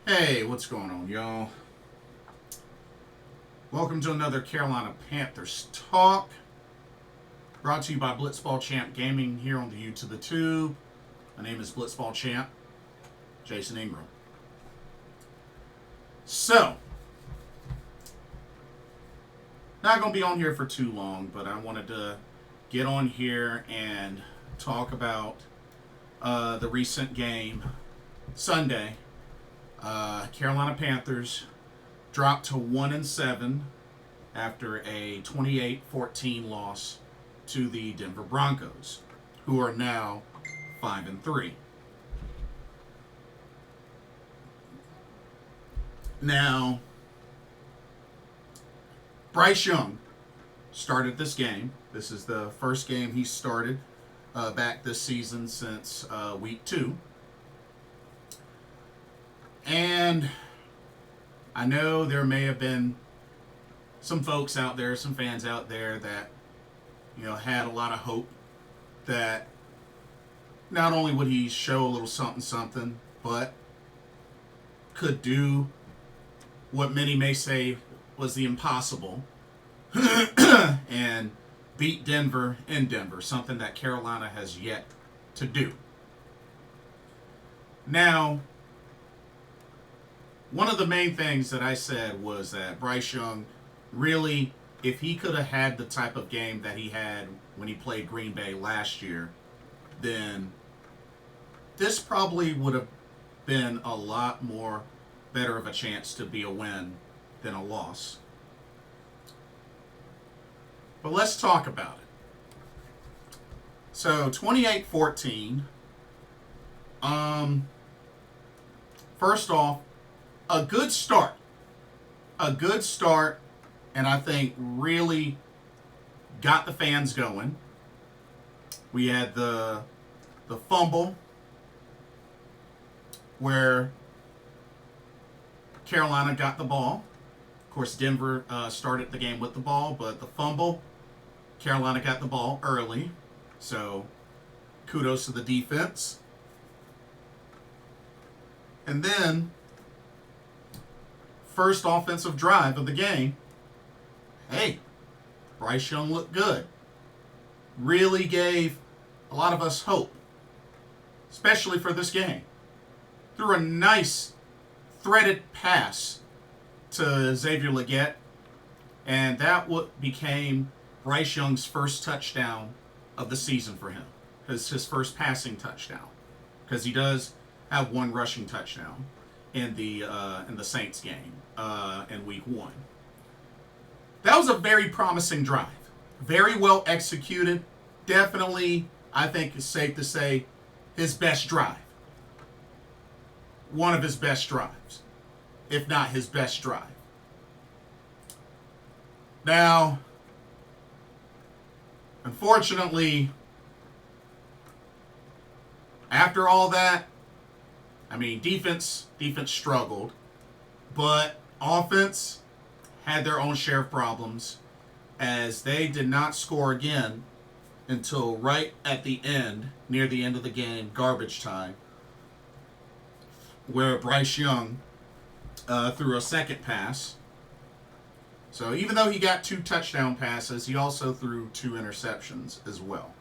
Hey, what's going on, y'all? Welcome to another Carolina Panthers talk, brought to you by Blitzball Champ Gaming here on the U to the Tube. My name is Blitzball Champ, Jason Ingram. So, not going to be on here for too long, but I wanted to get on here and talk about the recent game Sunday. Carolina Panthers dropped to 1-7 after a 28-14 loss to the Denver Broncos, who are now 5-3. Now, Bryce Young started this game. This is the first game he started back this season since week 2. And I know there may have been some folks out there, some fans out there that, had a lot of hope that not only would he show a little something, but could do what many may say was the impossible and beat Denver in Denver, something that Carolina has yet to do. Now, one of the main things that I said was that Bryce Young really, if he could have had the type of game that he had when he played Green Bay last year, then this probably would have been a lot more better of a chance to be a win than a loss. But let's talk about it. So 28-14. First off, a good start, and I think really got the fans going. We had the fumble where Carolina got the ball. Of course, Denver started the game with the ball, but the fumble, Carolina got the ball early. So kudos to the defense. And then first offensive drive of the game, hey, Bryce Young looked good. Really gave a lot of us hope, especially for this game. Threw a nice threaded pass to Xavier Legette, and that became Bryce Young's first touchdown of the season for him. His first passing touchdown, because he does have one rushing touchdown in the Saints game in week 1. That was a very promising drive. Very well executed. Definitely, I think it's safe to say, his best drive. One of his best drives, if not his best drive. Now, unfortunately, after all that, defense struggled, but offense had their own share of problems, as they did not score again until right at the end, near the end of the game, garbage time, where Bryce Young threw a second pass. So even though he got 2 touchdown passes, he also threw 2 interceptions as well.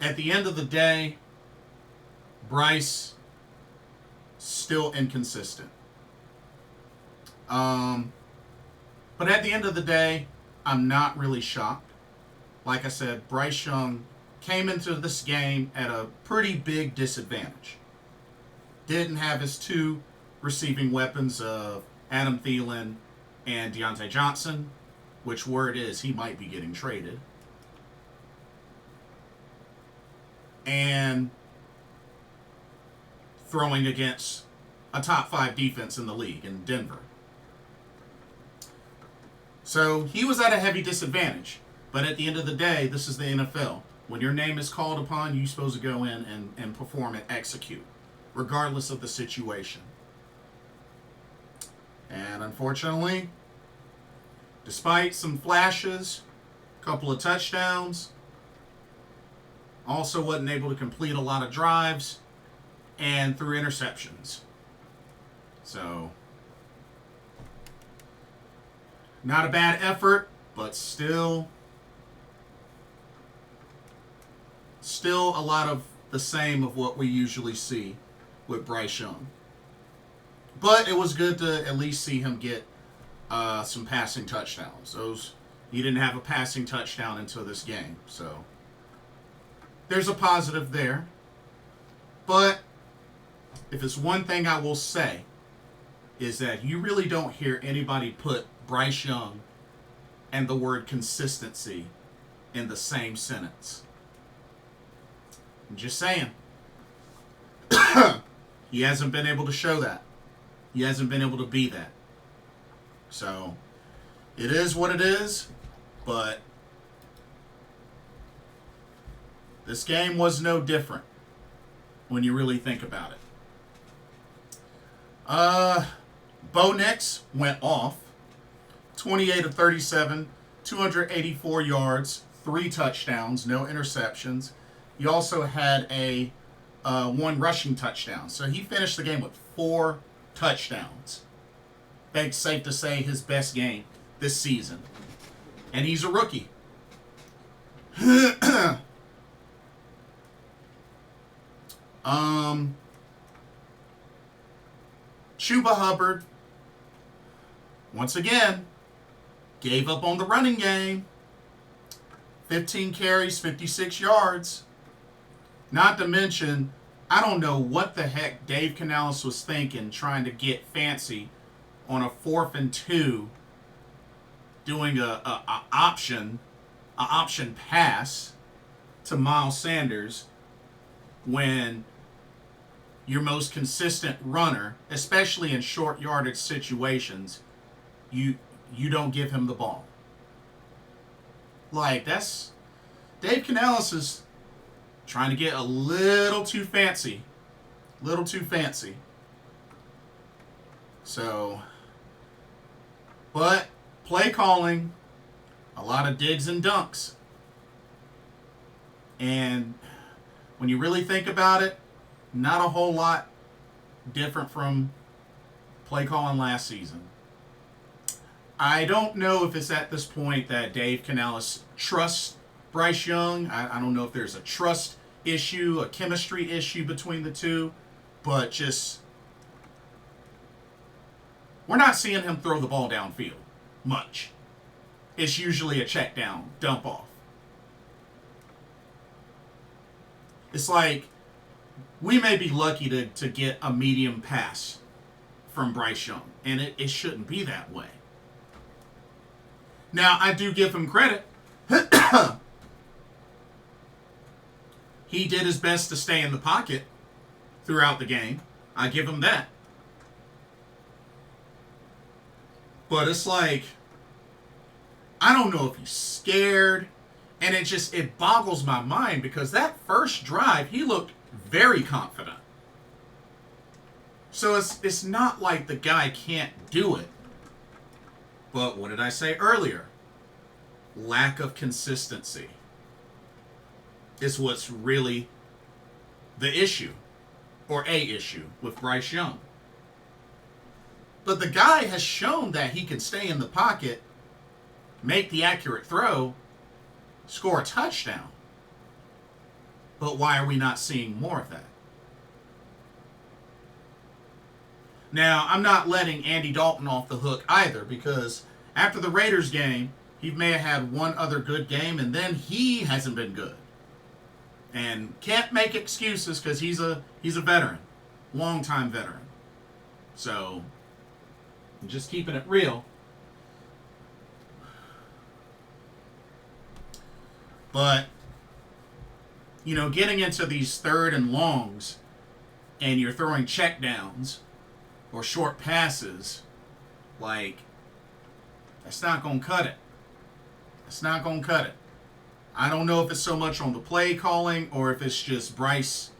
At the end of the day, Bryce still inconsistent. But at the end of the day, I'm not really shocked. Like I said, Bryce Young came into this game at a pretty big disadvantage. Didn't have his 2 receiving weapons of Adam Thielen and Deontay Johnson, which word is he might be getting traded. And throwing against a top 5 defense in the league in Denver. So he was at a heavy disadvantage. But at the end of the day, this is the NFL. When your name is called upon, you're supposed to go in and perform and execute, regardless of the situation. And unfortunately, despite some flashes, a couple of touchdowns, also wasn't able to complete a lot of drives, and threw interceptions. So, not a bad effort, but still a lot of the same of what we usually see with Bryce Young. But it was good to at least see him get some passing touchdowns. He didn't have a passing touchdown until this game, so there's a positive there. But if it's one thing I will say, is that you really don't hear anybody put Bryce Young and the word consistency in the same sentence. I'm just saying. He hasn't been able to show that. He hasn't been able to be that. So, it is what it is, but this game was no different when you really think about it. Bo Nix went off. 28 of 37, 284 yards, 3 touchdowns, no interceptions. He also had a 1 rushing touchdown. So he finished the game with 4 touchdowns. I think it's safe to say his best game this season. And he's a rookie. Chuba Hubbard, once again, gave up on the running game. 15 carries, 56 yards. Not to mention, I don't know what the heck Dave Canales was thinking trying to get fancy on a 4th and 2, doing a option pass to Miles Sanders when your most consistent runner, especially in short yardage situations, you don't give him the ball. Like, that's Dave Canales is trying to get a little too fancy. So, but play calling, a lot of digs and dunks. And when you really think about it, not a whole lot different from play calling last season. I don't know if it's at this point that Dave Canales trusts Bryce Young. I don't know if there's a trust issue, a chemistry issue between the two, but just we're not seeing him throw the ball downfield much. It's usually a check down, dump off. It's like we may be lucky to get a medium pass from Bryce Young, and it shouldn't be that way. Now, I do give him credit. He did his best to stay in the pocket throughout the game. I give him that. But it's like, I don't know if he's scared. And it boggles my mind because that first drive, he looked very confident. So it's not like the guy can't do it. But what did I say earlier? Lack of consistency is what's really the issue, or a issue, with Bryce Young. But the guy has shown that he can stay in the pocket, make the accurate throw, score a touchdown. But why are we not seeing more of that? Now, I'm not letting Andy Dalton off the hook either, because after the Raiders game, he may have had one other good game, and then he hasn't been good. And can't make excuses because he's a veteran, long-time veteran. So, just keeping it real. But, getting into these 3rd and longs, and you're throwing checkdowns or short passes, like, that's not going to cut it. It's not going to cut it. I don't know if it's so much on the play calling or if it's just Bryce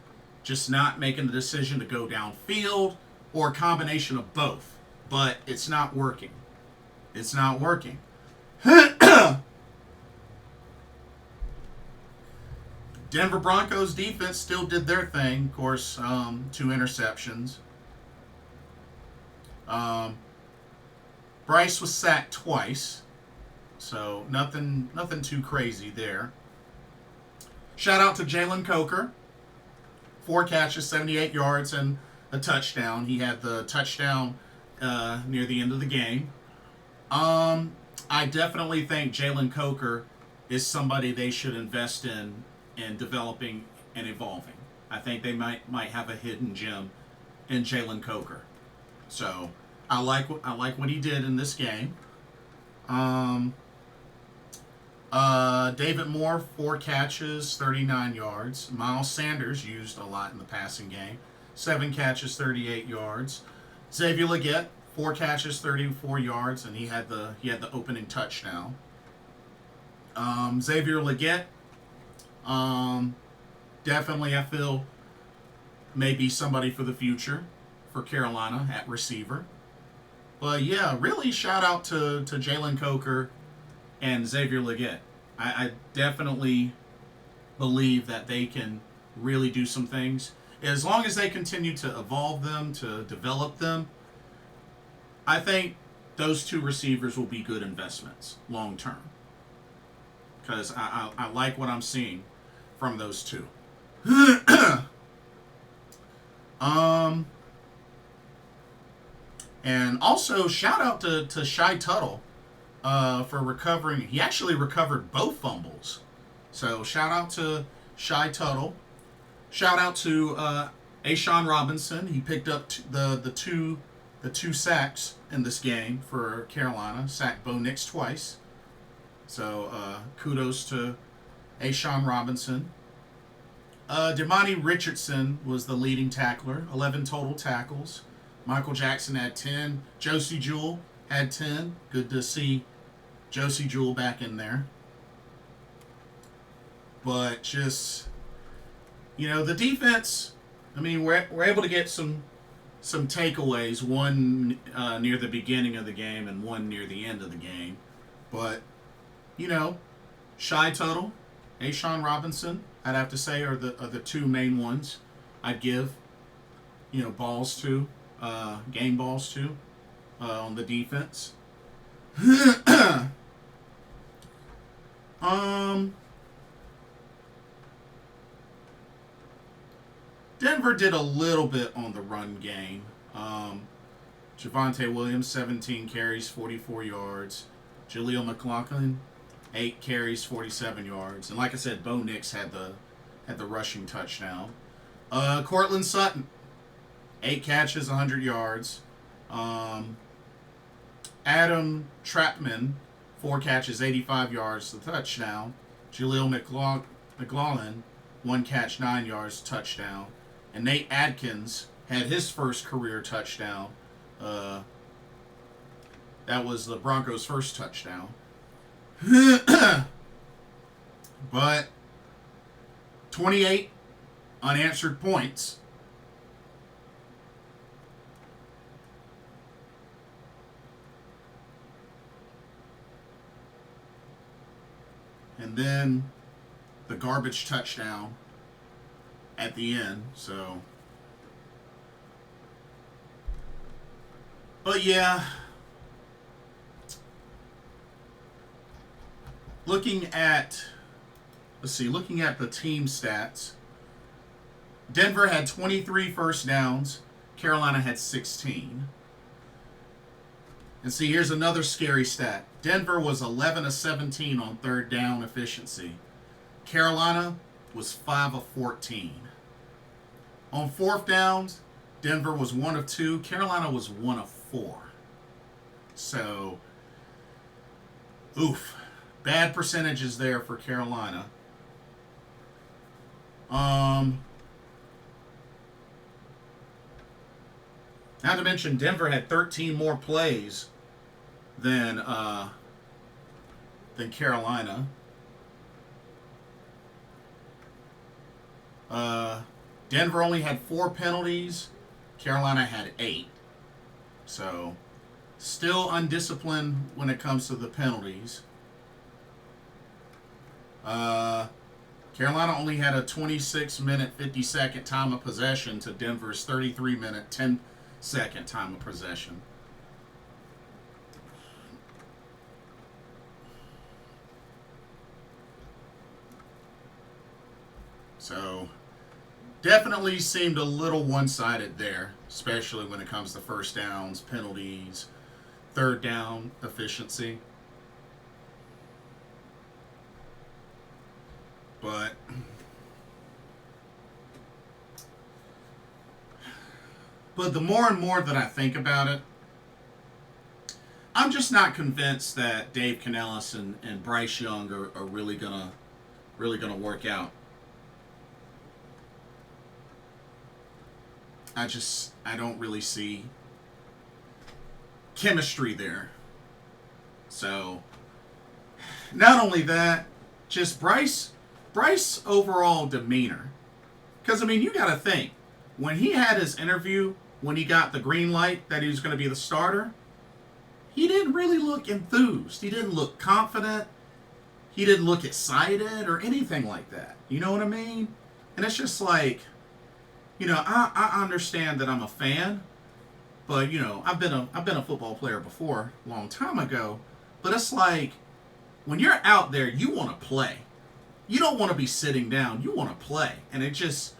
just not making the decision to go downfield or a combination of both. But it's not working. It's not working. Denver Broncos defense still did their thing. Of course, 2 interceptions. Bryce was sacked twice, so nothing too crazy there. Shout out to Jalen Coker, 4 catches, 78 yards, and a touchdown. He had the touchdown near the end of the game. I definitely think Jalen Coker is somebody they should invest in developing and evolving. I think they might have a hidden gem in Jalen Coker. So I like what he did in this game. David Moore, 4 catches, 39 yards. Miles Sanders used a lot in the passing game, 7 catches, 38 yards. Xavier Legette, 4 catches, 34 yards, and he had the opening touchdown. Xavier Legette, definitely I feel maybe somebody for the future for Carolina at receiver. But yeah, really shout out to Jalen Coker and Xavier Legette. I definitely believe that they can really do some things. As long as they continue to evolve them, to develop them, I think those 2 receivers will be good investments long term. Because I like what I'm seeing from those 2. And also shout out to Shy Tuttle for recovering. He actually recovered both fumbles. So shout out to Shy Tuttle. Shout out to Ashawn Robinson. He picked up the two sacks in this game for Carolina. Sacked Bo Nix twice. So kudos to Ashawn Robinson. Demani Richardson was the leading tackler. 11 total tackles. Michael Jackson had 10. Josie Jewell had 10. Good to see Josie Jewell back in there. But just, the defense, I mean, we're able to get some takeaways, one near the beginning of the game and one near the end of the game. But, Shy Tuttle, Ashawn Robinson, I'd have to say are the 2 main ones I'd give, balls to, game balls to, on the defense. Denver did a little bit on the run game. Javonte Williams, 17 carries, 44 yards. Jaleel McLaughlin, 8 carries, 47 yards. And like I said, Bo Nix had the rushing touchdown. Cortland Sutton, 8 catches, 100 yards. Adam Trapman, 4 catches, 85 yards, the touchdown. Jaleel McLaughlin, 1 catch, 9 yards, touchdown. And Nate Adkins had his first career touchdown. That was the Broncos' first touchdown. But 28 unanswered points. And then the garbage touchdown at the end. So, but yeah, looking at the team stats, Denver had 23 first downs, Carolina had 16. And see, here's another scary stat. Denver was 11 of 17 on third down efficiency. Carolina was 5 of 14. On fourth downs, Denver was 1 of 2. Carolina was 1 of 4. So, bad percentages there for Carolina. Not to mention, Denver had 13 more plays than Carolina. Denver only had 4 penalties. Carolina had 8. So, still undisciplined when it comes to the penalties. Carolina only had a 26-minute, 50-second time of possession to Denver's 33-minute, 10-second time of possession. So, definitely seemed a little one-sided there, especially when it comes to first downs, penalties, third down efficiency. But the more and more that I think about it, I'm just not convinced that Dave Canellis and Bryce Young are really gonna work out. I don't really see chemistry there. So not only that, just Bryce overall demeanor. Because I mean, you got to think, when he had his interview, when he got the green light that he was going to be the starter, he didn't really look enthused. He didn't look confident. He didn't look excited or anything like that. You know what I mean? And it's just like, I understand that I'm a fan, but I've been a football player before, a long time ago. But it's like, when you're out there, you want to play. You don't want to be sitting down. You want to play. And his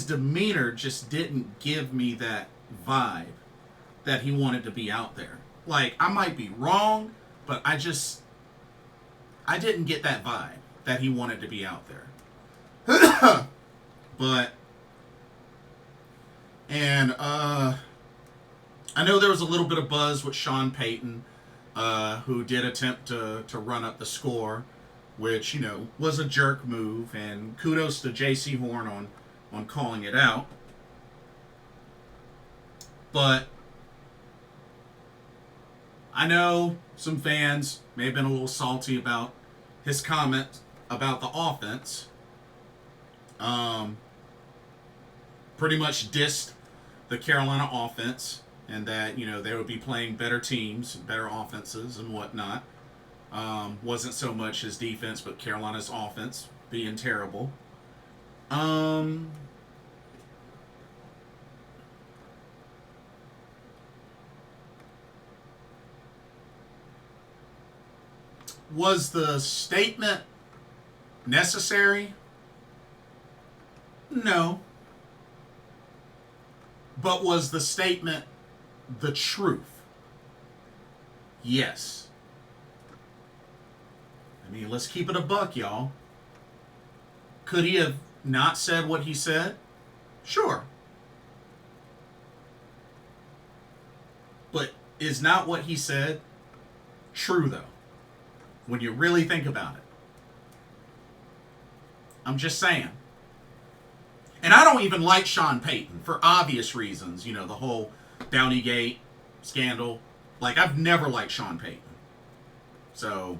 demeanor just didn't give me that vibe that he wanted to be out there. Like, I might be wrong, but I didn't get that vibe that he wanted to be out there. But, and I know there was a little bit of buzz with Sean Payton, who did attempt to run up the score, which, was a jerk move, and kudos to J.C. Horn on calling it out. But I know some fans may have been a little salty about his comment about the offense. Pretty much dissed the Carolina offense, and that, they would be playing better teams, better offenses and whatnot. Wasn't so much his defense, but Carolina's offense being terrible. Was the statement necessary? No. But was the statement the truth? Yes. I mean, let's keep it a buck, y'all. Could he have not said what he said? Sure. But is not what he said true, though? When you really think about it. I'm just saying. And I don't even like Sean Payton for obvious reasons. The whole Downeygate scandal. Like, I've never liked Sean Payton. So,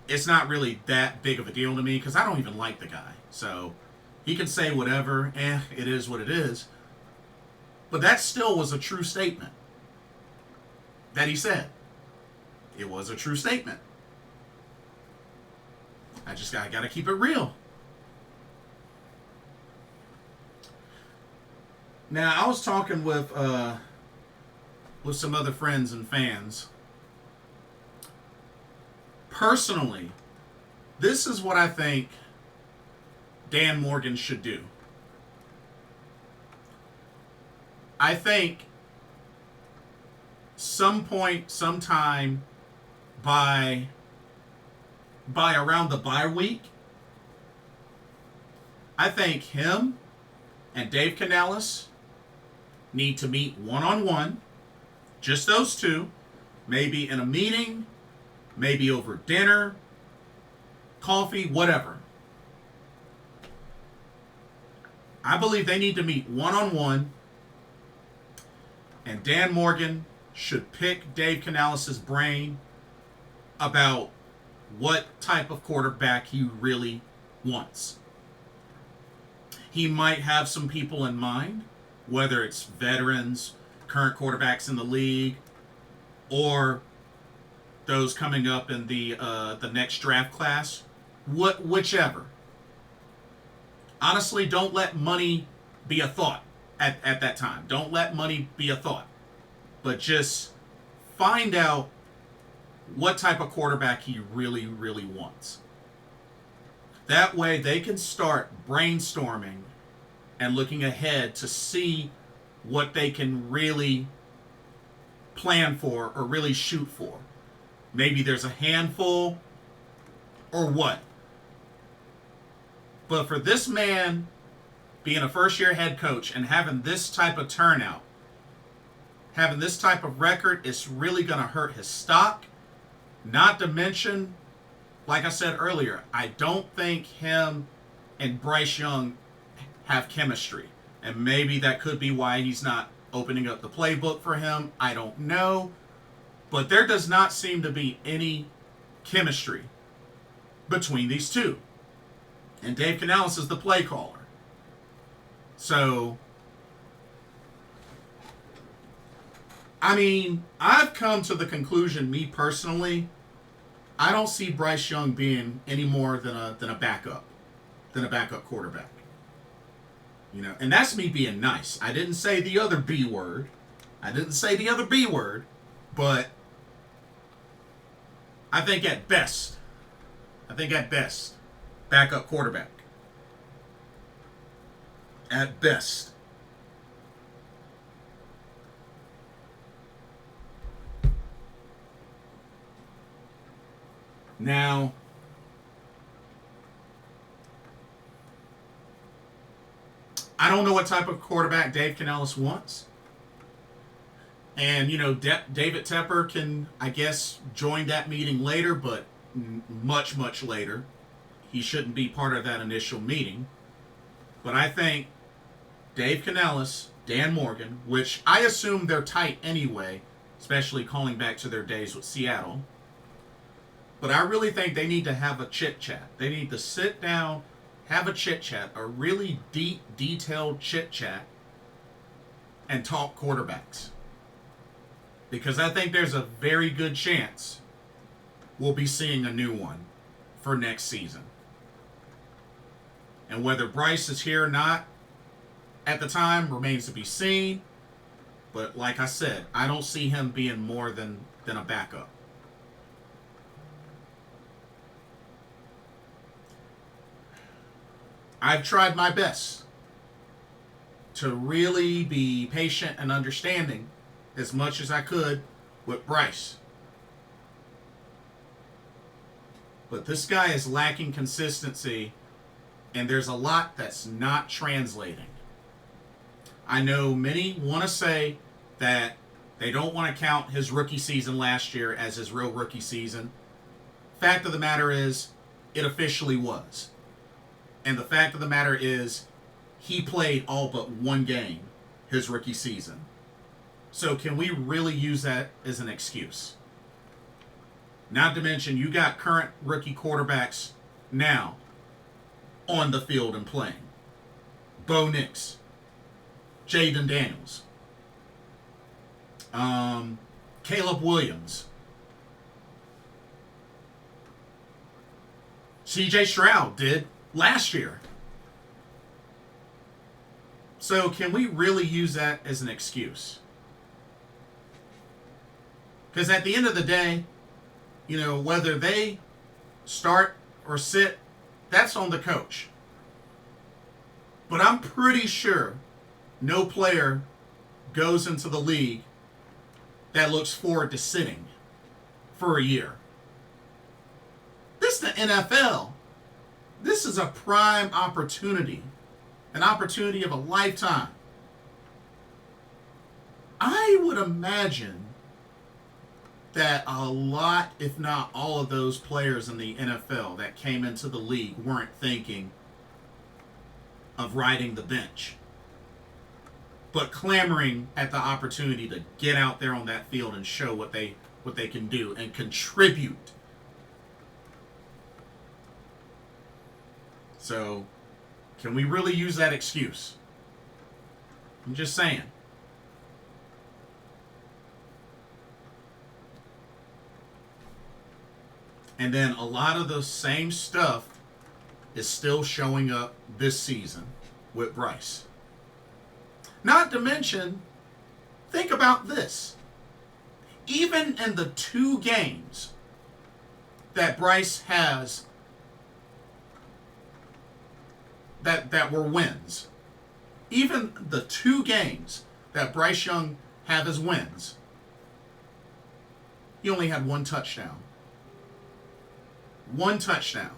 it's not really that big of a deal to me because I don't even like the guy. So, he can say whatever. It is what it is. But that still was a true statement that he said. It was a true statement. I gotta keep it real. Now, I was talking with some other friends and fans. Personally, this is what I think Dan Morgan should do. I think sometime by around the bye week, I think him and Dave Canellis need to meet one-on-one, just those two, maybe in a meeting, maybe over dinner, coffee, whatever. I believe they need to meet one-on-one, and Dan Morgan should pick Dave Canellis' brain about what type of quarterback he really wants. He might have some people in mind, whether it's veterans, current quarterbacks in the league, or those coming up in the next draft class, whichever. Honestly, don't let money be a thought at that time. Don't let money be a thought. But just find out what type of quarterback he really, really wants. That way they can start brainstorming and looking ahead to see what they can really plan for or really shoot for. Maybe there's a handful or what. But for this man being a first-year head coach and having this type of turnout, having this type of record, it's really going to hurt his stock. Not to mention, like I said earlier, I don't think him and Bryce Young have chemistry. And maybe that could be why he's not opening up the playbook for him. I don't know. But there does not seem to be any chemistry between these two. And Dave Canales is the play caller. So, I mean, I've come to the conclusion, me personally, I don't see Bryce Young being any more than a backup quarterback. You know, and that's me being nice. I didn't say the other B word. But I think at best, backup quarterback. At best. Now, I don't know what type of quarterback Dave Canales wants. And, you know, David Tepper can, I guess, join that meeting later, but much, much later. He shouldn't be part of that initial meeting. But I think Dave Canales, Dan Morgan, which I assume they're tight anyway, especially calling back to their days with Seattle. But I really think they need to have a chit-chat. They need to sit down, have a chit-chat, a really deep, detailed chit-chat, and talk quarterbacks. Because I think there's a very good chance we'll be seeing a new one for next season. And whether Bryce is here or not at the time remains to be seen. But like I said, I don't see him being more than a backup. I've tried my best to really be patient and understanding as much as I could with Bryce. But this guy is lacking consistency, and there's a lot that's not translating. I know many want to say that they don't want to count his rookie season last year as his real rookie season. Fact of the matter is, it officially was. And the fact of the matter is, he played all but one game his rookie season. So can we really use that as an excuse? Not to mention, you got current rookie quarterbacks now on the field and playing. Bo Nix, Jaden Daniels, Caleb Williams, C.J. Stroud did last year. So can we really use that as an excuse? Because at the end of the day, you know, whether they start or sit, that's on the coach. But I'm pretty sure no player goes into the league that looks forward to sitting for a year. This is the NFL. This is a prime opportunity, an opportunity of a lifetime. I would imagine that a lot, if not all of those players in the NFL that came into the league weren't thinking of riding the bench, but clamoring at the opportunity to get out there on that field and show what they can do and contribute. So, can we really use that excuse? I'm just saying. And then a lot of the same stuff is still showing up this season with Bryce. Not to mention, think about this. Even in the 2 games that Bryce has that were wins, even the 2 games that Bryce Young have as wins, he only had 1 touchdown. 1 touchdown.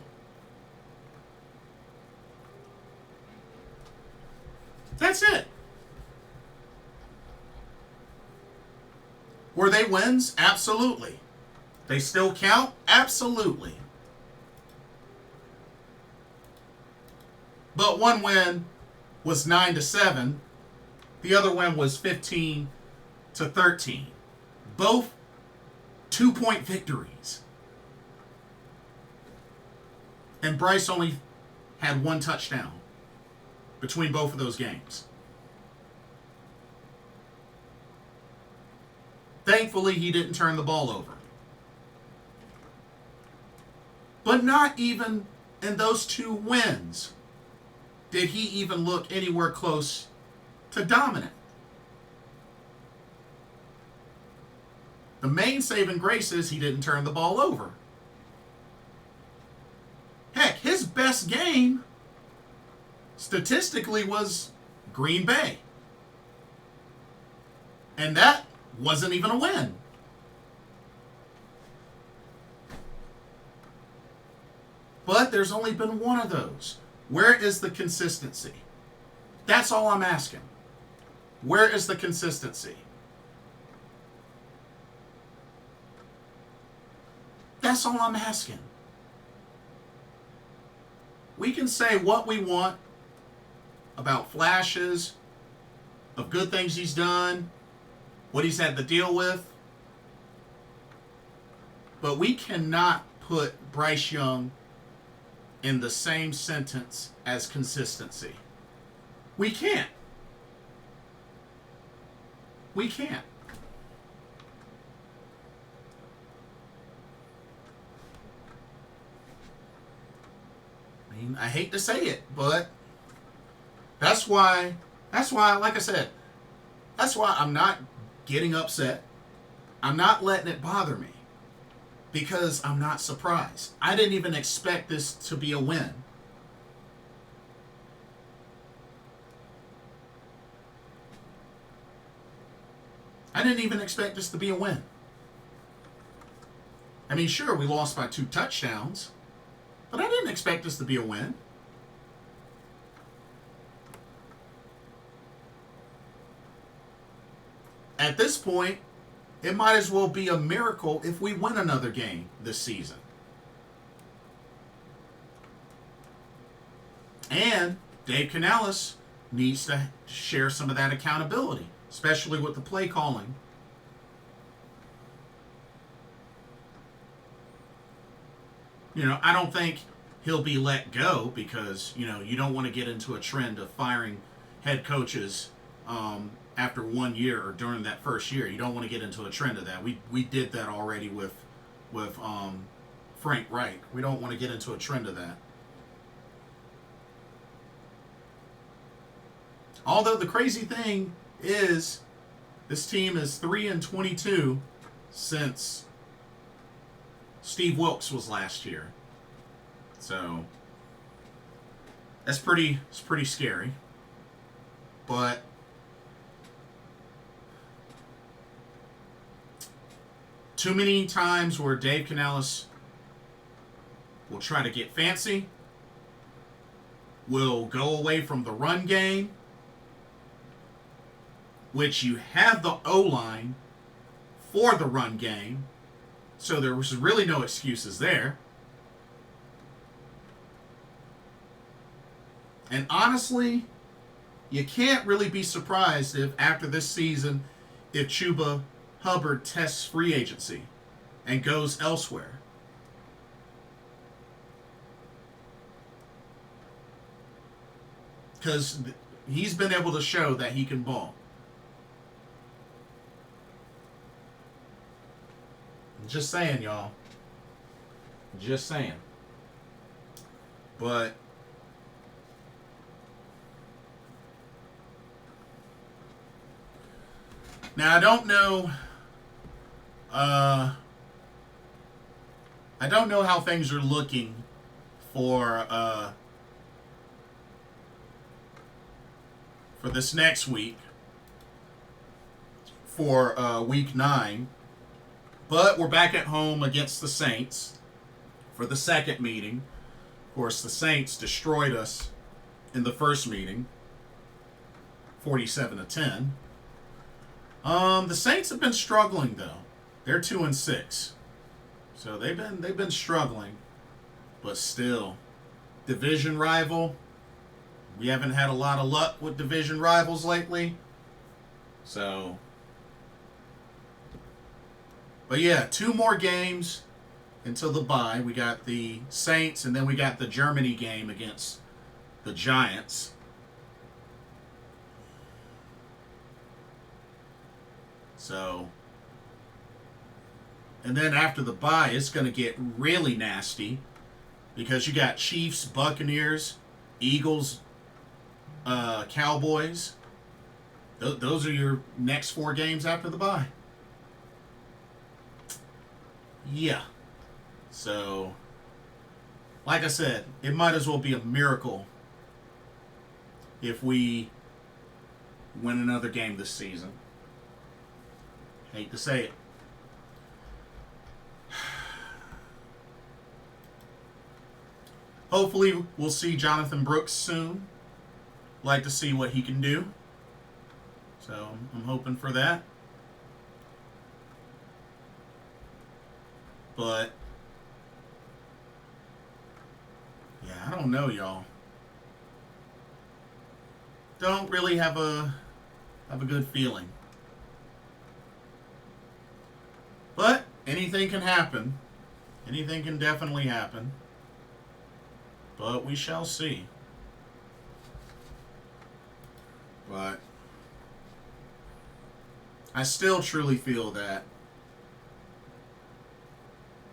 That's it. Were they wins? Absolutely. They still count? Absolutely. But one win was 9-7. The other win was 15-13. Both 2-point victories. And Bryce only had 1 touchdown between both of those games. Thankfully, he didn't turn the ball over. But not even in those 2 wins did he even look anywhere close to dominant. The main saving grace is he didn't turn the ball over. Heck, his best game statistically was Green Bay. And that wasn't even a win. But there's only been 1 of those. Where is the consistency? That's all I'm asking. Where is the consistency? That's all I'm asking. We can say what we want about flashes of good things he's done, what he's had to deal with, but we cannot put Bryce Young in the same sentence as consistency. We can't. We can't. I mean, I hate to say it, but that's why, like I said, that's why I'm not getting upset. I'm not letting it bother me. Because I'm not surprised. I didn't even expect this to be a win. I didn't even expect this to be a win. I mean, sure, we lost by 2 touchdowns, but I didn't expect this to be a win. At this point, it might as well be a miracle if we win another game this season. And Dave Canales needs to share some of that accountability, especially with the play calling. I don't think he'll be let go because, you don't want to get into a trend of firing head coaches after 1 year or during that first year. You don't want to get into a trend of that. We did that already with Frank Reich. We don't want to get into a trend of that. Although the crazy thing is, this team is 3-22 since Steve Wilkes was last year. So it's pretty scary. But too many times where Dave Canales will try to get fancy, will go away from the run game, which you have the O-line for the run game, so there was really no excuses there. And honestly, you can't really be surprised if after this season, if Chuba Hubbard tests free agency and goes elsewhere. Because he's been able to show that he can ball. Just saying, y'all. Just saying. But Now, I don't know. I don't know how things are looking for this next week, for week 9. But we're back at home against the Saints for the second meeting. Of course, the Saints destroyed us in the first meeting, 47-10. The Saints have been struggling though. They're 2-6, so they've been struggling, but still, division rival. We haven't had a lot of luck with division rivals lately, so. But yeah, 2 more games until the bye. We got the Saints, and then we got the Germany game against the Giants. So, and then after the bye, it's going to get really nasty because you got Chiefs, Buccaneers, Eagles, Cowboys. Those are your next 4 games after the bye. Yeah. So, like I said, it might as well be a miracle if we win another game this season. Hate to say it. Hopefully, we'll see Jonathan Brooks soon. Like to see what he can do. So, I'm hoping for that. But, yeah, I don't know, y'all. Don't really have a good feeling. But anything can happen. Anything can definitely happen. But we shall see. But I still truly feel that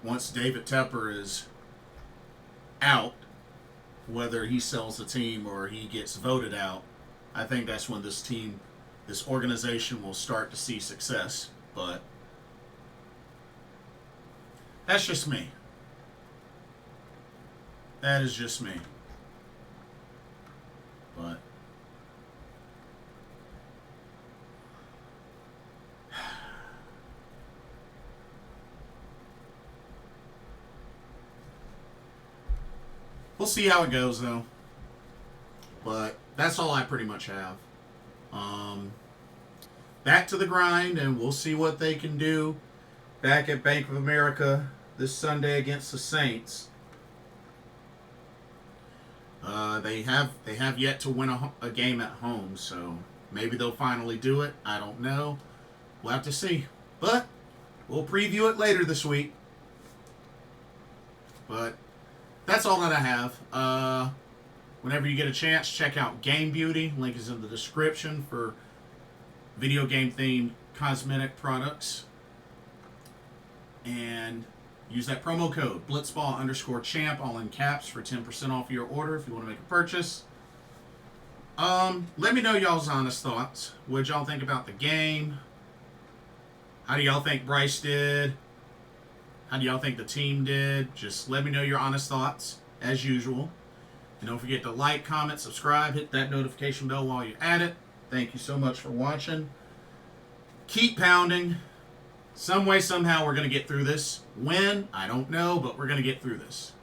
once David Tepper is out, whether he sells the team or he gets voted out, I think that's when this organization will start to see success. But that's just me. That is just me. But we'll see how it goes, though. But that's all I pretty much have. Back to the grind, and we'll see what they can do back at Bank of America this Sunday against the Saints. They have yet to win a game at home, so maybe they'll finally do it. I don't know. We'll have to see. But we'll preview it later this week. But that's all that I have. Whenever you get a chance, check out Game Beauty. Link is in the description for video game themed cosmetic products. And use that promo code blitzball_champ, all in caps, for 10% off your order if you want to make a purchase. Let me know y'all's honest thoughts. What'd y'all think about the game? How do y'all think Bryce did? How do y'all think the team did? Just let me know your honest thoughts, as usual. And don't forget to like, comment, subscribe, hit that notification bell while you're at it. Thank you so much for watching. Keep pounding. Some way, somehow, we're going to get through this. When? I don't know, but we're going to get through this.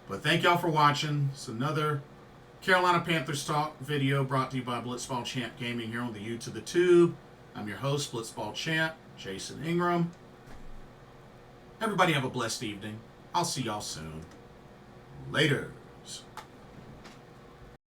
But thank y'all for watching. It's another Carolina Panthers Talk video brought to you by Blitzball Champ Gaming here on the U to the Tube. I'm your host, Blitzball Champ, Jason Ingram. Everybody have a blessed evening. I'll see y'all soon. Later.